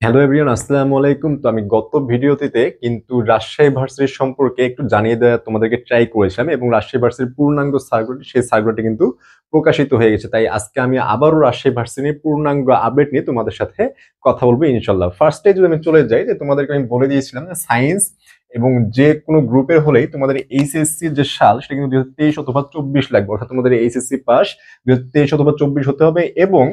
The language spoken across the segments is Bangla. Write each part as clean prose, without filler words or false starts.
হ্যালো এভরিওয়ান, আসসালামু আলাইকুম। তো আমি গত ভিডিওটিতে কিন্তু রাজশাহী ভার্সিটির সম্পর্কে একটু জানিয়ে দেওয়া তোমাদেরকে ট্রাই করেছিলাম এবং রাজশাহী ভার্সিটির পূর্ণাঙ্গ সার্কুলার সেই সার্কুলারটি কিন্তু প্রকাশিত হয়ে গেছে। তাই আজকে আমি আবারও রাজশাহী ভার্সিটির পূর্ণাঙ্গ আপডেট নিয়ে তোমাদের সাথে কথা বলবো ইনশাল্লাহ। ফার্স্টে যদি আমি চলে যাই, যে তোমাদেরকে আমি বলে দিয়েছিলাম যে সায়েন্স এবং যে কোনো গ্রুপের হলেই তোমাদের এইচএসসি যে সাল সেটা কিন্তু 2023 অথবা 24 লাগবে, অর্থাৎ তোমাদের এইচএসসি পাস 2023 অথবা 24 হতে হবে। এবং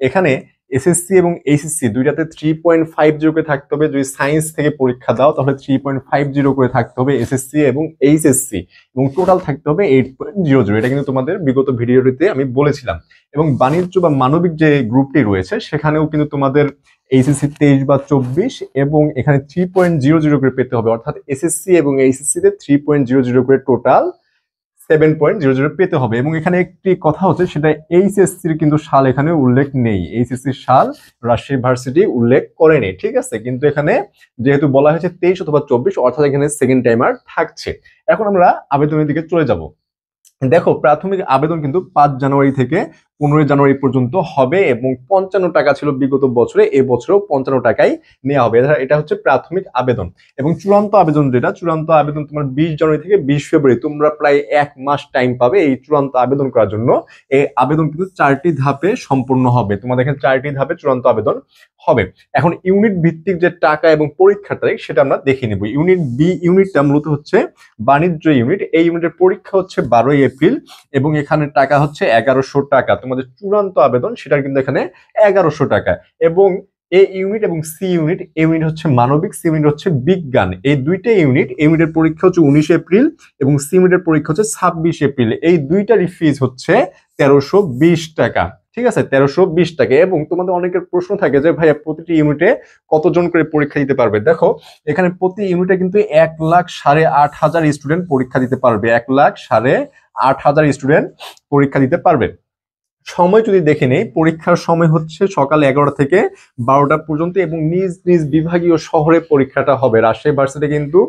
এখানে এসএসসি এবং এইচএসসি দুইটাতে 3.50 করে থাকতে হবে। যদি সায়েন্স থেকে পরীক্ষা দাও তাহলে 3.50 করে থাকতে হবে এসএসসি এবং এইচএসসি, এবং টোটাল থাকতে হবে 8.00। এটা কিন্তু তোমাদের বিগত ভিডিওটিতে আমি বলেছিলাম। এবং বাণিজ্য বা মানবিক যে গ্রুপটি রয়েছে সেখানেও কিন্তু তোমাদের এইচএসসি 23 বা 24 এবং এখানে 3.00 করে পেতে হবে, অর্থাৎ এসএসসি এবং এইচএসসি তে 3.00 করে টোটাল 7.00 পেতে হবে। এবং এখানে একটি কথা হচ্ছে, সেটা এইচএসসির কিন্তু সাল এখানে উল্লেখ নেই। এইচএসসির সাল রাজশাহী ভার্সিটি উল্লেখ করেনি, ঠিক আছে। কিন্তু এখানে যেহেতু বলা হয়েছে 23 অথবা 24, অর্থাৎ এখানে সেকেন্ড টাইমার থাকছে। এখন আমরা আবেদনের দিকে চলে যাব। দেখো, প্রাথমিক আবেদন কিন্তু 5 জানুয়ারি থেকে 15 জানুয়ারি পর্যন্ত হবে এবং 55 টাকা ছিল বিগত বছরে, এবছরেও 55 টাকাই নেওয়া হবে। এটা হচ্ছে প্রাথমিক আবেদন। এবং চূড়ান্ত আবেদন, যেটা চূড়ান্ত আবেদন তোমার 20 জানুয়ারি থেকে 20 ফেব্রুয়ারি, তোমরা প্রায় 1 মাস টাইম পাবে এই চূড়ান্ত আবেদন করার জন্য। এই আবেদন কিন্তু 4টি ধাপে সম্পূর্ণ হবে। তোমাদের এখানে 4টি ধাপে চূড়ান্ত আবেদন হবে। এখন ইউনিট ভিত্তিক যে টাকা এবং পরীক্ষার তারিখ সেটা আমরা দেখে নিব। ইউনিট বি ইউনিটটা মূলত হচ্ছে বাণিজ্য ইউনিট। এই ইউনিটের পরীক্ষা হচ্ছে 12 এপ্রিল এবং এখানে টাকা হচ্ছে 1100 টাকা। তোমাদের চূড়ান্ত আবেদন সেটা কিন্তু এখানে 1100 টাকা। এবং এ ইউনিট এবং সি ইউনিট, এ ইউনিট হচ্ছে মানবিক, সি ইউনিট হচ্ছে বিজ্ঞান। এই দুইটা ইউনিট, এ ইউনিটের পরীক্ষা হচ্ছে 19 এপ্রিল এবং সি ইউনিটের পরীক্ষা হচ্ছে 26 এপ্রিল। এই দুইটারই ফিজ হচ্ছে 1320 টাকা। ঠিক আছে, 1320 টাকা। এবং তোমাদের অনেকের প্রশ্ন থাকে যে ভাইয়া প্রতিটি ইউনিটে কতজন করে পরীক্ষা দিতে পারবে। দেখো, এখানে প্রতি ইউনিটে কিন্তু 1,08,500 স্টুডেন্ট পরীক্ষা দিতে পারবে। 1,08,500 স্টুডেন্ট পরীক্ষা দিতে পারবে। সময় যদি দেখে নেই, পরীক্ষার সময় হচ্ছে সকাল 11টা থেকে 12টা পর্যন্ত এবং নিজ নিজ বিভাগীয় শহরে পরীক্ষাটা হবে। রাজশাহী ভার্সিটি কিন্তু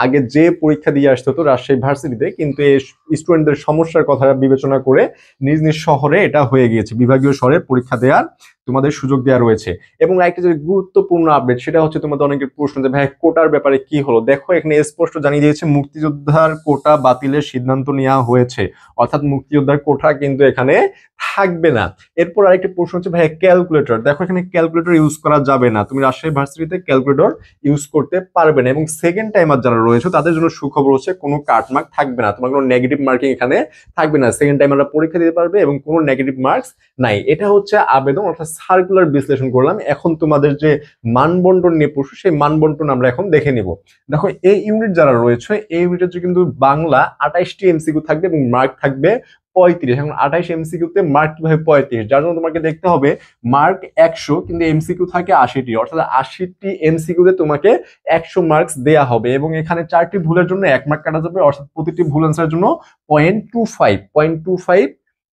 আগে যে পরীক্ষা দিয়ে আসতে হতো রাজশাহী ভার্সিটিতে, কিন্তু এই স্টুডেন্টদের সমস্যার কথা বিবেচনা করে নিজ নিজ শহরে এটা হয়ে গিয়েছে, বিভাগীয় শহরে পরীক্ষা দেওয়ার তোমাদের সুযোগ দেওয়া রয়েছে। এবং একটা যে গুরুত্বপূর্ণ আপডেট সেটা হচ্ছে, তোমাদের অনেকের প্রশ্ন যে ভাই কোটার ব্যাপারে কি হলো। দেখো, এখানে স্পষ্ট জানিয়ে দিয়েছে মুক্তিযোদ্ধার কোটা বাতিলের সিদ্ধান্ত নেওয়া হয়েছে, অর্থাৎ মুক্তিযোদ্ধার কোটা কিন্তু এখানে থাকবে না। এরপর আরেকটি প্রশ্ন হচ্ছে ভাই ক্যালকুলেটর। দেখো, এখানে ক্যালকুলেটর ইউজ করা যাবে না, তুমি রাজশাহী ভার্সিটিতে ক্যালকুলেটর ইউজ করতে পারবে না। এবং সেকেন্ড টাইমার যারা রয়েছে তাদের জন্য সুখবর হচ্ছে কোনো কাট মার্ক থাকবে না, তোমার কোনো নেগেটিভ মার্কিং এখানে থাকবে না। সেকেন্ড টাইমাররা পরীক্ষা দিতে পারবে এবং কোনো নেগেটিভ মার্কস নাই। এটা হচ্ছে আবেদন, অর্থাৎ সার্কুলার বিশ্লেষণ করলাম। এখন তোমাদের যে মানবন্টন নিয়ে প্রশ্ন, সেই মানবন্টন আমরা এখন দেখে নিব। দেখো, এই ইউনিট যারা রয়েছে, এই ইউনিটের কিন্তু বাংলা 28টি এমসিকিউ থাকবে এবং মার্ক থাকবে 35। এখন 28 এমসিকিউতে মার্ক কিভাবে 35, যার জন্য তোমাকে দেখতে হবে মার্ক 100 কিন্তু এমসিকিউ থাকে 80টি, অর্থাৎ 80টি এমসিকিউতে তোমাকে 100 মার্কস দেয়া হবে। এবং এখানে 4টি ভুলের জন্য 1 মার্ক কাটা যাবে, অর্থাৎ প্রতিটি ভুল অ্যান্সারের জন্য 0.25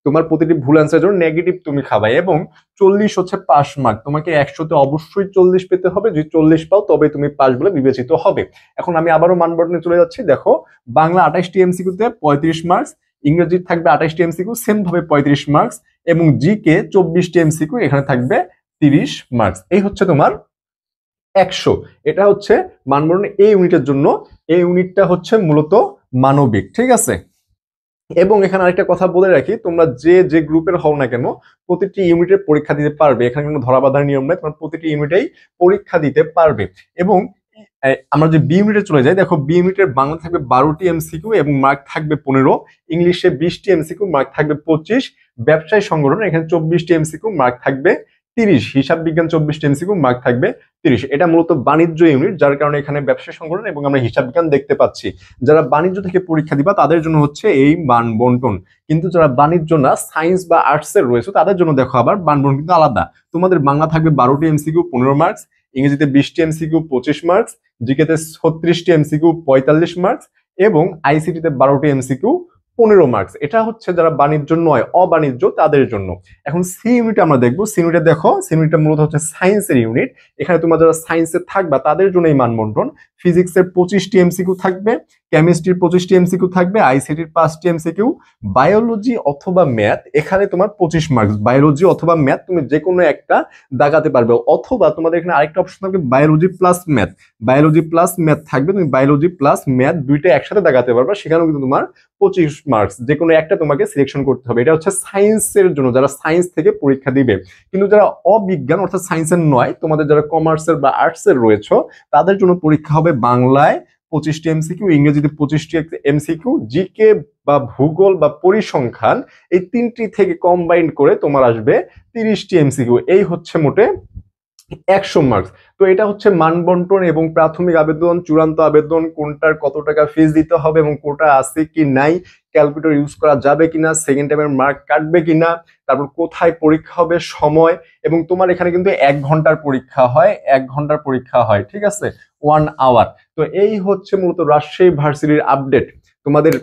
তোমার প্রতিটি ভুল অ্যান্সারের জন্য নেগেটিভ তুমি খাবাই। এবং 40 হচ্ছে পাস মার্ক, তোমাকে 100তে অবশ্যই 40 পেতে হবে। যদি 40 পাও তবে তুমি পাস বলে বিবেচিত হবে। এখন আমি আবারও মানবন্টনে চলে যাচ্ছি। দেখো, বাংলা 28টি এমসিকিউতে 35 মার্কস, ইংরেজি থাকবে 28টি এমসিকিউ সেম ভাবে 35 মার্কস, এবং জিকে 24টি এমসিকিউ এখানে থাকবে 30 মার্কস। এই হচ্ছে তোমার 100। এটা হচ্ছে মানবন্টন এই ইউনিটের জন্য। এই ইউনিটটা হচ্ছে মূলত মানবিক, ঠিক আছে। এবং এখানে আরেকটা কথা বলে রাখি, তোমরা যে যে গ্রুপের হও না কেন প্রতিটি ইউনিটের পরীক্ষা দিতে পারবে। এখানে কোনো ধরা বাঁধার নিয়ম নেই, তোমরা প্রতিটি ইউনিটেই পরীক্ষা দিতে পারবে। এবং আমরা যে বি ইউনিটে চলে যাই, দেখো বি ইউনিটের বাংলা থাকবে 12টি এমসিকিউ এবং মার্ক থাকবে 15, ইংলিশে 20টি এমসিকিউ মার্ক থাকবে 25, ব্যবসায় সংগঠন এখানে 24টি এমসিকিউ মার্ক থাকবে 30, হিসাব বিজ্ঞান 24টি এমসিকিউ মার্ক থাকবে 30। এটা মূলত বাণিজ্য ইউনিট, যার কারণে এখানে ব্যবসায় সংগঠন এবং আমরা হিসাব বিজ্ঞান দেখতে পাচ্ছি। যারা বাণিজ্য থেকে পরীক্ষা দিবা তাদের জন্য হচ্ছে এই মানবন্টন। কিন্তু যারা বাণিজ্য না, সায়েন্স বা আর্টস এর রয়েছে তাদের জন্য দেখো আবার মানবন্টন কিন্তু আলাদা। তোমাদের বাংলা থাকবে 12টি এমসিকিউ 15 মার্কস, ইংরেজিতে 20টি এমসিকিউ 25 মার্কস, জিকেতে 36টি এমসিকিউ 45 মার্কস, এবং আইসিটিতে 12টি এমসিকিউ 15 মার্কস। এটা হচ্ছে যারা বাণিজ্য নয়, অবাণিজ্য তাদের জন্য। এখন সি ইউনিট আমরা দেখবো। সি ইউনিটে দেখো, সি ইউনিটটা মূলত হচ্ছে সায়েন্সের ইউনিট। এখানে তোমরা যারা সায়েন্সে থাকবা তাদের জন্য এই মানবন্টন। ফিজিক্সের 25টি এমসিকিউ থাকবে, কেমিস্ট্রির 25টি এমসিকিউ থাকবে, আইসিটির 5টি এমসিকিউ, বায়োলজি অথবা ম্যাথ এখানে তোমার 25 মার্কস। বায়োলজি অথবা ম্যাথ তুমি যে কোনো একটা দাগাতে পারবে, অথবা তোমাদের এখানে আরেকটা অপশন থাকবে biology plus math. Biology plus math থাকবে, তুমি বায়োলজি প্লাস ম্যাথ দুইটা একসাথে দাগাতে পারবে, সেখানেও কিন্তু তোমার 25 মার্কস। যে কোনো একটা তোমাকে সিলেকশন করতে হবে। এটা হচ্ছে সায়েন্সের জন্য, যারা সায়েন্স থেকে পরীক্ষা দিবে। কিন্তু যারা অবিজ্ঞান অর্থাৎ সায়েন্সের নয়, তোমাদের যারা কমার্সের বা আর্টসের রয়েছে, তাদের জন্য পরীক্ষা হবে বাংলায় 25টি এমসিকিউ, ইংরেজিতে 25টি এমসিকিউ, জিকে বা ভূগোল বা পরিসংখ্যান এই তিনটি থেকে কম্বাইন্ড করে তোমার আসবে 30টি এমসিকিউ। এই হচ্ছে মোটে 100 মার্কস। তো এটা হচ্ছে মানবন্টন এবং প্রাথমিক আবেদন, চূড়ান্ত আবেদন, কোনটার কত টাকা ফিস দিতে হবে এবং কোটা আছে কি নাই, ক্যালকুলেটর ইউজ করা যাবে কিনা, সেকেন্ড টাইমের মার্ক কাটবে কিনা, তারপর কোথায় পরীক্ষা হবে, সময়, এবং তোমার এখানে কিন্তু 1 ঘন্টার পরীক্ষা হয়, 1 ঘন্টার পরীক্ষা হয়, ঠিক আছে, 1 আওয়ার। তো এই হচ্ছে মূলত রাজশাহী ভার্সিটির আপডেট। তোমাদের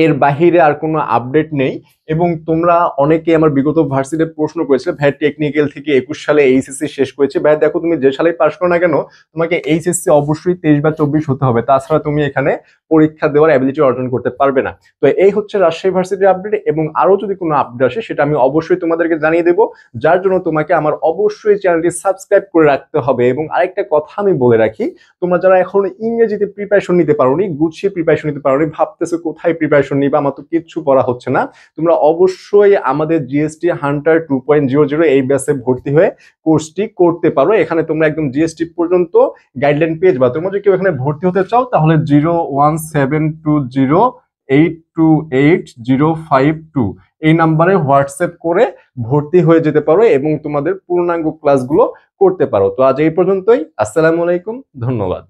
এর বাহিরে আর কোনো আপডেট নেই। এবং তোমরা অনেকে আমার বিগত ভার্সিটিতে প্রশ্ন করেছিলে, ভাই টেকনিক্যাল থেকে 21 সালে এইচএসসি শেষ করেছে। ভাই দেখো, তুমি যে সালে পাশ করো না কেন, তোমাকে এইচএসসি অবশ্যই 23 বা 24 হতে হবে, তাছাড়া তুমি এখানে পরীক্ষা দেওয়ার অ্যাবিলিটি অর্জন করতে পারবে না। তো এই হচ্ছে রাজশাহী ভার্সিটির আপডেট। এবং আরো যদি কোনো আপডেট আসে সেটা আমি অবশ্যই তোমাদেরকে জানিয়ে দেবো, যার জন্য তোমাকে আমার অবশ্যই চ্যানেলটি সাবস্ক্রাইব করে রাখতে হবে। এবং আরেকটা কথা আমি বলে রাখি, তোমরা যারা এখন ইংরেজিতে প্রিপারেশন নিতে পারোনি, গুছিয়ে প্রিপারেশন নিতে পারোনি, ভাবতেছো কোথায় প্রিপারেশন নিবা, আমার তো কিচ্ছু পড়া হচ্ছে না, তোমরা অবশ্যই আমাদের জিএসটি হান্টার 2.00 এই ব্যাচে ভর্তি হয়ে কোর্সটি করতে পারো। এখানে তোমরা একদম জিএসটি পর্যন্ত গাইডলাইন পেয়ে যাবে। তোমরা যদি কেউ এখানে ভর্তি হতে চাও তাহলে 01720828052 এই নাম্বারে হোয়াটসঅ্যাপ করে ভর্তি হয়ে যেতে পারো এবং তোমাদের পূর্ণাঙ্গ ক্লাসগুলো করতে পারো। তো আজ এই পর্যন্তই। আসসালামু আলাইকুম, ধন্যবাদ।